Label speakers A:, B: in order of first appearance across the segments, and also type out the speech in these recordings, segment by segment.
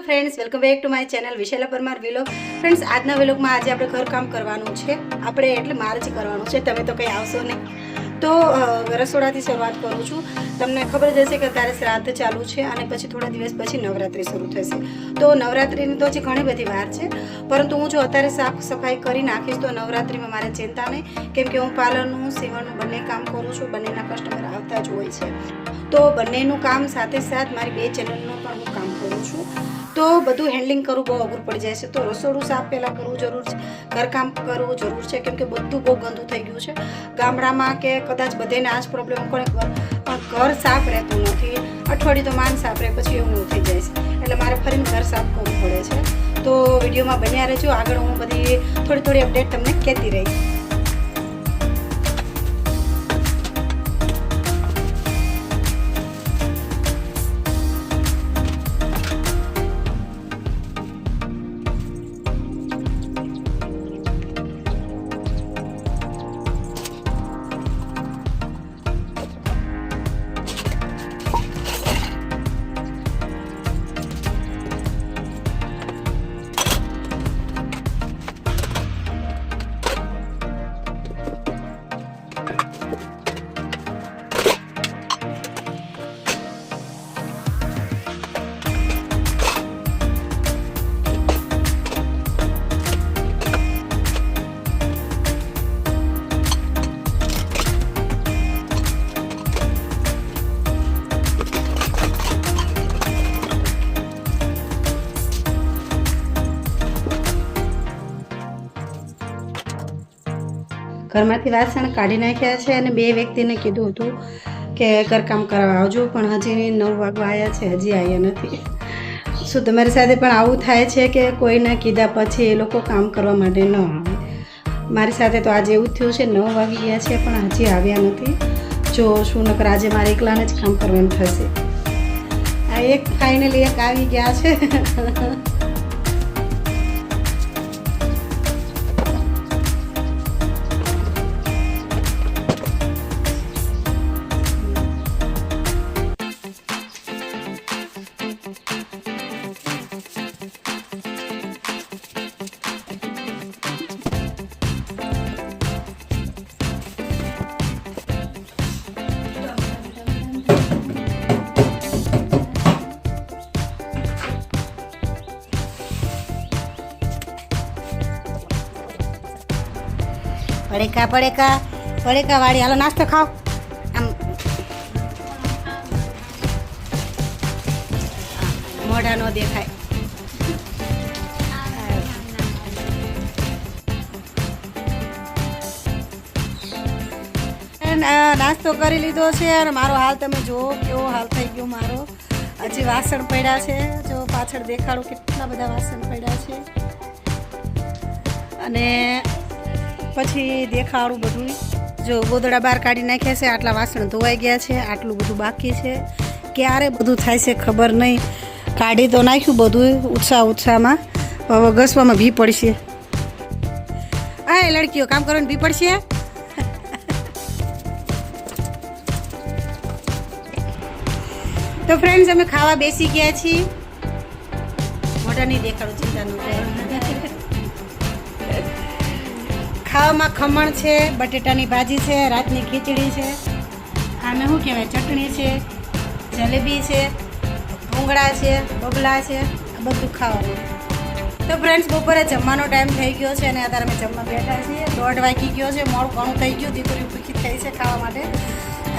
A: Hello friends, welcome back to my channel Vishala Parmar vlog. Friends, આજના વ્લોગમાં આજે આપણે ઘરકામ કરવાનું છે। આપણે એટલે મારે જ કરવાનું છે, તમે તો કંઈ આવશો નહીં। તો રસોડાથી શરૂઆત કરું છું। તમને ખબર જ હશે કે અત્યારે શ્રાદ્ધ ચાલુ છે અને પછી થોડા દિવસ પછી નવરાત્રિ શરૂ થશે। તો નવરાત્રિની તો હજી ઘણી બધી વાર છે, પરંતુ હું જો અત્યારે સાફ સફાઈ કરી નાખીશ તો નવરાત્રિમાં મારે ચિંતા નહીં, કેમ કે હું પાર્લરનું સીવણનું બંને કામ કરું છું। બંનેના કસ્ટમર આવતા જ હોય છે, તો બંનેનું કામ સાથે સાથ મારી બે ચેનલનું પણ હું કામ કરું છું। તો બધું હેન્ડલિંગ કરવું બહુ અઘરું પડી જાય છે। તો રસોડું સાફ પહેલાં કરવું જરૂર છે, ઘરકામ કરવું જરૂર છે, કેમ કે બધું બહુ ગંદુ થઈ ગયું છે। ગામડામાં કે કદાચ બધાને આ જ પ્રોબ્લેમ કોને ખબર, પણ ઘર સાફ રહેતું નથી। અઠવાડિયું તો માન સાફ રહે, પછી એવું થઈ જાય છે, એટલે મારે ફરીને ઘર સાફ કરવું પડે છે। તો વિડીયોમાં બન્યા રહેજો, આગળ હું બધી થોડી અપડેટ તમને કહેતી રહીશ। ઘરમાંથી વાસણ કાઢી નાખ્યા છે અને બે વ્યક્તિને કીધું હતું કે ઘરકામ કરવા આવજો, પણ હજી 9 વાગવા આવ્યા છે, હજી આવ્યા નથી। શું તમારી સાથે પણ આવું થાય છે કે કોઈને કીધા પછી એ લોકો કામ કરવા માટે ન આવે? મારી સાથે તો આજે એવું થયું છે, 9 વાગી ગયા છે પણ હજી આવ્યા નથી। જો શું નકર આજે મારે એકલાને જ કામ કરવાનું થશે। આ એક ફાઇનલી એક આવી ગયા છે। પડેકા વાળી, હાલો નાસ્તો ખાઓ। આમ મોઢા નો દેખાય। નાસ્તો કરી લીધો છે અને મારો હાલ તમે જુઓ, કેવો હાલ થઈ ગયો મારો। હજી વાસણ પડ્યા છે, જો પાછળ દેખાડો કેટલા બધા વાસણ પડ્યા છે, અને પછી દેખાડું બધું। જો ગોદડા બહાર કાઢી નાખ્યા છે, આટલા વાસણ ધોવાઈ ગયા છે, આટલું બધું બાકી છે। ક્યારે બધું થાય છે ખબર નહીં। કાઢી તો નાખ્યું બધું ઉત્સાહમાં, હવે ઘસવામાં ભી પડશે। આ લડકીઓ કામ કરવાની ભી પડશે। તો ફ્રેન્ડ્સ, અમે ખાવા બેસી ગયા છીએ। મોઢા નહીં દેખાડું, ચિંતા ન થાય। ખાવામાં ખમણ છે, બટેટાની ભાજી છે, રાતની ખીચડી છે, આને શું કહેવાય, ચટણી છે, જલેબી છે, ભૂંગળા છે, બબલા છે, આ બધું ખાવાનું। તો ફ્રેન્ડ્સ, બપોરે જમવાનો ટાઈમ થઈ ગયો છે અને અત્યારે અમે જમવા બેઠા છીએ। 1:30 વાગી ગયો છે, મોડું ઘણું થઈ ગયું, દીકરી ભૂખી થઈ છે ખાવા માટે,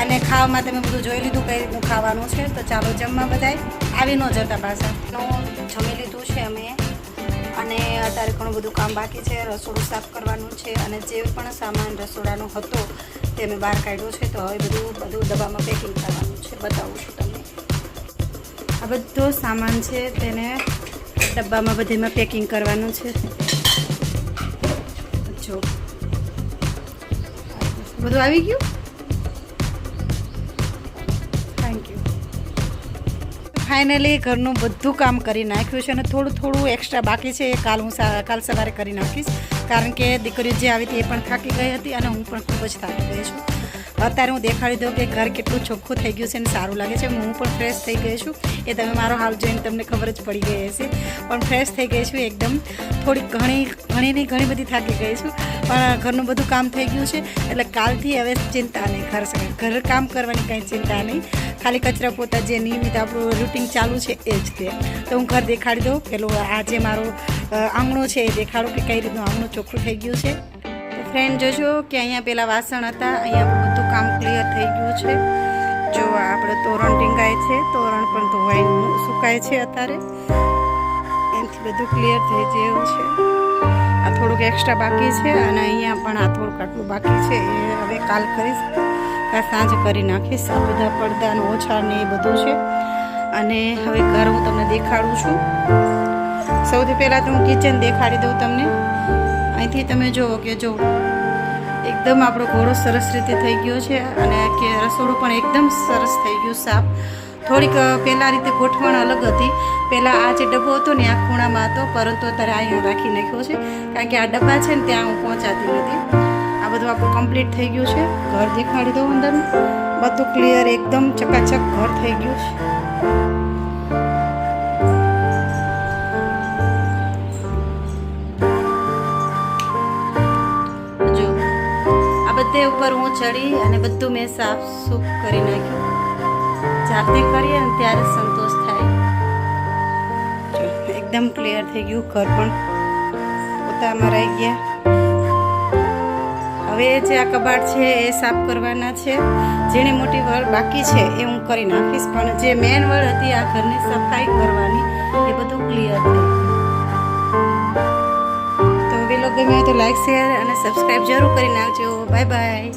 A: અને ખાવામાં તમે બધું જોઈ લીધું કઈ રીતનું ખાવાનું છે। તો ચાલો જમવા બધાય આવી ન જતા પાછા। જમી લીધું છે અમે, અને અત્યારે ઘણું બધું કામ બાકી છે। રસોડું સાફ કરવાનું છે, અને જે પણ સામાન રસોડાનો હતો તે મેં બહાર કાઢ્યો છે। તો હવે બધું ડબ્બામાં પેકિંગ કરવાનું છે, બતાવું છું તમને। આ બધો સામાન છે તેને ડબ્બામાં બધીમાં પેકિંગ કરવાનું છે। જો બધું આવી ગયું, થેન્ક યુ। ફાઇનલી ઘરનું બધું કામ કરી નાખ્યું છે, અને થોડું એક્સ્ટ્રા બાકી છે, એ કાલ સવારે કરી નાખીશ, કારણ કે દીકરી જે આવી હતી એ પણ થાકી ગઈ હતી અને હું પણ ખૂબ જ થાકી ગઈ છું। અત્યારે હું દેખાડી દઉં કે ઘર કેટલું ચોખ્ખું થઈ ગયું છે અને સારું લાગે છે. હું પણ ફ્રેશ થઈ ગઈ છું. એ તમે મારો હાલ જોઈને તમને ખબર જ પડી ગઈ હશે. પણ ફ્રેશ થઈ ગઈ છું એકદમ. થોડીક ઘણી બધી થાકી ગઈ છું, પણ ઘરનું બધું કામ થઈ ગયું છે. એટલે કાલથી હવે ચિંતા નહીં, ઘર કામ કરવાની કંઈ ચિંતા નહીં. ખાલી કચરા પોતા જે નિયમિત આપણું રૂટિન ચાલુ છે એ જ તે. તો હું ઘર દેખાડી દઉં. પેલું આ જે મારો આંગણો છે એ દેખાડું કે કઈ રીતનું આંગણું ચોખ્ખું થઈ ગયું છે. તો ફ્રેન્ડ જોજો કે અહીંયા પેલા વાસણ હતા, અહીંયા આપણું બધું કામ ક્લિયર થઈ ગયું છે. જો આપણે તોરણ ટીંગાય છે, તોરણ પણ ધોવાઈ સુકાય છે અત્યારે. એનાથી બધું ક્લિયર થઈ જેવું છે. આ થોડુંક એક્સ્ટ્રા બાકી છે અને અહીંયા પણ આ થોડુંક આટલું બાકી છે. એ હવે કાલ કરીશ, કાલ સાંજે કરી નાખીશ. આ બધા પડદા ને ઓછા ને એ બધું છે. અને હવે ઘર હું તમને દેખાડું છું. સૌથી પહેલાં તો હું કિચન દેખાડી દઉં તમને. અહીંથી તમે જુઓ કે જો એકદમ આપણો ઘોડો સરસ રીતે થઈ ગયો છે અને કે રસોડું પણ એકદમ સરસ થઈ ગયું સાફ. થોડીક પહેલાં રીતે ગોઠવણ અલગ હતી. પહેલાં આ જે ડબ્બો હતો ને આ ખૂણામાં હતો, પરંતુ અત્યારે અહીંયા રાખી નાખ્યો છે કારણ કે આ ડબ્બા છે ને ત્યાં હું પહોંચાતી નથી. આ બધું આપણું કમ્પ્લીટ થઈ ગયું છે. ઘર દેખાડી દઉં અંદર બધું ક્લિયર એકદમ ચકાચક ઘર થઈ ગયું છે. જો આ બધે ઉપર હું ચડી અને બધું મેં સાફ સૂફ કરી નાખ્યું. જાતે કરીએ ને ત્યારે સંતોષ થાય. જો એકદમ ક્લિયર થઈ ગયું ઘર પણ. પોતામાં રહી ગયા. હવે જે આ કબાટ છે એ સાફ કરવાના છે. જેની મોટી વળ બાકી છે એ હું કરી નાખીશ, પણ જે મેન વળ હતી આ ઘરની સફાઈ કરવાની એ બધું ક્લિયર થઈ ગયું. તો વિડીયો ગમ્યો હોય તો લાઈક, શેર અને સબસ્ક્રાઈબ જરૂર કરી નાખજો. Bye bye.